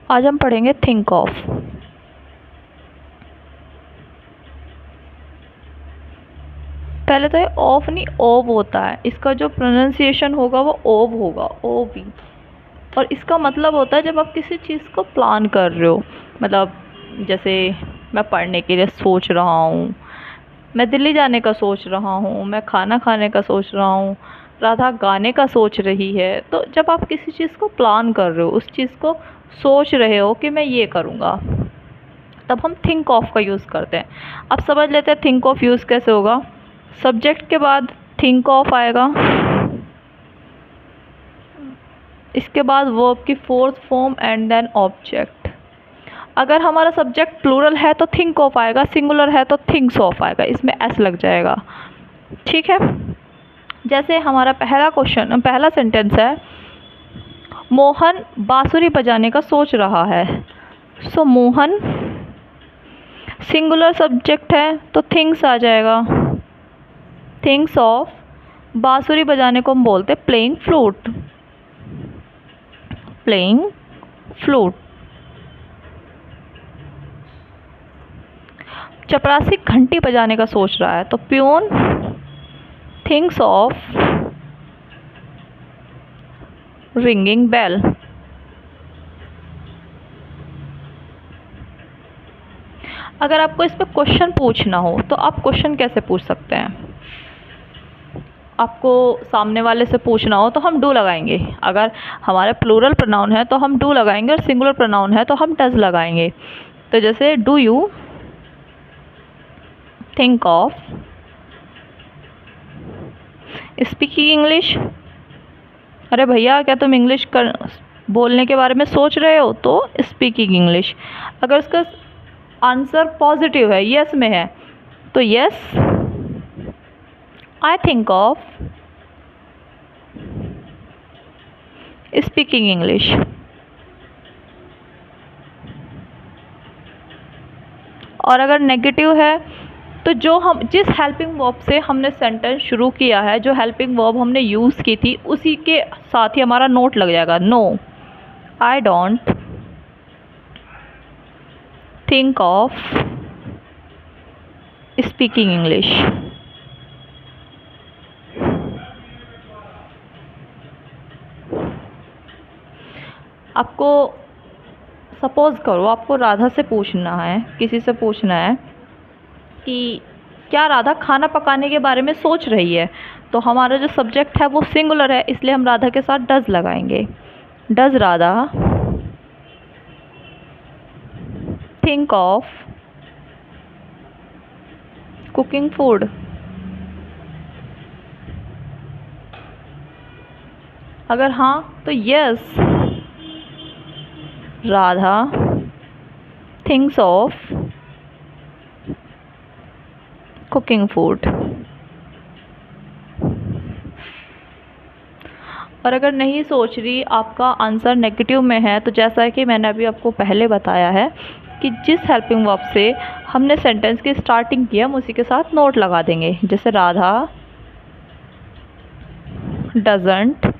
आज हम पढ़ेंगे थिंक ऑफ। पहले तो ये ऑफ नहीं ओव होता है, इसका जो प्रोनाउंसिएशन होगा वो ओव होगा, ओ बी। और इसका मतलब होता है जब आप किसी चीज़ को प्लान कर रहे हो, मतलब जैसे मैं पढ़ने के लिए सोच रहा हूँ, मैं दिल्ली जाने का सोच रहा हूँ, मैं खाना खाने का सोच रहा हूँ, राधा गाने का सोच रही है। तो जब आप किसी चीज़ को प्लान कर रहे हो, उस चीज़ को सोच रहे हो कि मैं ये करूँगा, तब हम थिंक ऑफ का यूज़ करते हैं। अब समझ लेते हैं थिंक ऑफ यूज़ कैसे होगा। सब्जेक्ट के बाद थिंक ऑफ आएगा, इसके बाद वर्ब की fourth form and then object. अगर हमारा सब्जेक्ट प्लूरल है तो थिंक ऑफ आएगा, सिंगुलर है तो थिंक्स ऑफ आएगा, इसमें एस लग जाएगा। ठीक है, जैसे हमारा पहला सेंटेंस है, मोहन बांसुरी बजाने का सोच रहा है। सो मोहन सिंगुलर सब्जेक्ट है तो थिंग्स आ जाएगा, थिंग्स ऑफ। बांसुरी बजाने को हम बोलते हैं प्लेइंग फ्लूट, प्लेइंग फ्लूट। चपरासी घंटी बजाने का सोच रहा है तो peon thinks of ringing bell. अगर आपको इस पर क्वेश्चन पूछना हो तो आप क्वेश्चन कैसे पूछ सकते हैं? आपको सामने वाले से पूछना हो तो हम डू लगाएंगे। अगर हमारे प्लूरल प्रोनाउन है तो हम डू लगाएंगे, और सिंगुलर प्रोनाउन है तो हम डज लगाएंगे। तो जैसे do you think of speaking English? अरे भैया, क्या तुम इंग्लिश बोलने के बारे में सोच रहे हो? तो स्पीकिंग इंग्लिश। अगर उसका आंसर पॉजिटिव है, यस में है, तो yes I think of speaking English. और अगर नेगेटिव है तो जिस हेल्पिंग वर्ब से हमने सेंटेंस शुरू किया है, जो हेल्पिंग वर्ब हमने यूज़ की थी, उसी के साथ ही हमारा नोट लग जाएगा। No I don't think of speaking English. आपको सपोज करो आपको राधा से पूछना है, किसी से पूछना है कि क्या राधा खाना पकाने के बारे में सोच रही है, तो हमारा जो सब्जेक्ट है वो सिंगुलर है, इसलिए हम राधा के साथ डज लगाएंगे। Does Radha think of cooking food? अगर हाँ तो yes Radha thinks of cooking food. और अगर नहीं सोच रही, आपका आंसर नेगेटिव में है, तो जैसा कि मैंने अभी आपको पहले बताया है कि जिस हेल्पिंग वर्ब से हमने सेंटेंस की स्टार्टिंग की, हम उसी के साथ नोट लगा देंगे। जैसे Radha doesn't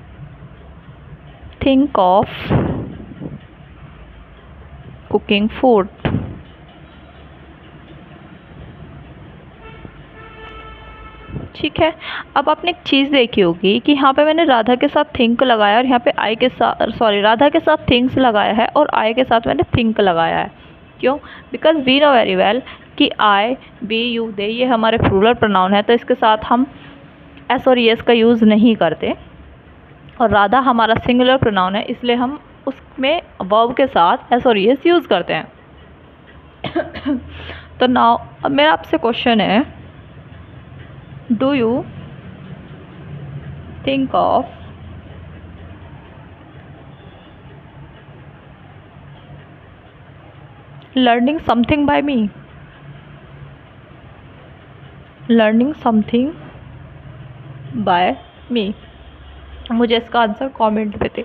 think of cooking food. ठीक है, अब आपने एक चीज़ देखी होगी कि यहाँ पे मैंने राधा के साथ थिंक लगाया, और यहाँ पे आई के साथ राधा के साथ थिंक्स लगाया है, और आई के साथ मैंने थिंक लगाया है। क्यों? Because we know very well कि आई, बी, यू, दे ये हमारे प्लूरल प्रोनाउन है, तो इसके साथ हम एस और एस का यूज़ नहीं करते। और राधा हमारा सिंगुलर प्रोनाउन है, इसलिए हम उसमें वर्ब के साथ एस और एस यूज़ करते हैं। तो नाउ अब मेरा आपसे क्वेश्चन है, do you think of learning something by me? learning something by me। मुझे इसका आंसर कमेंट पे दे।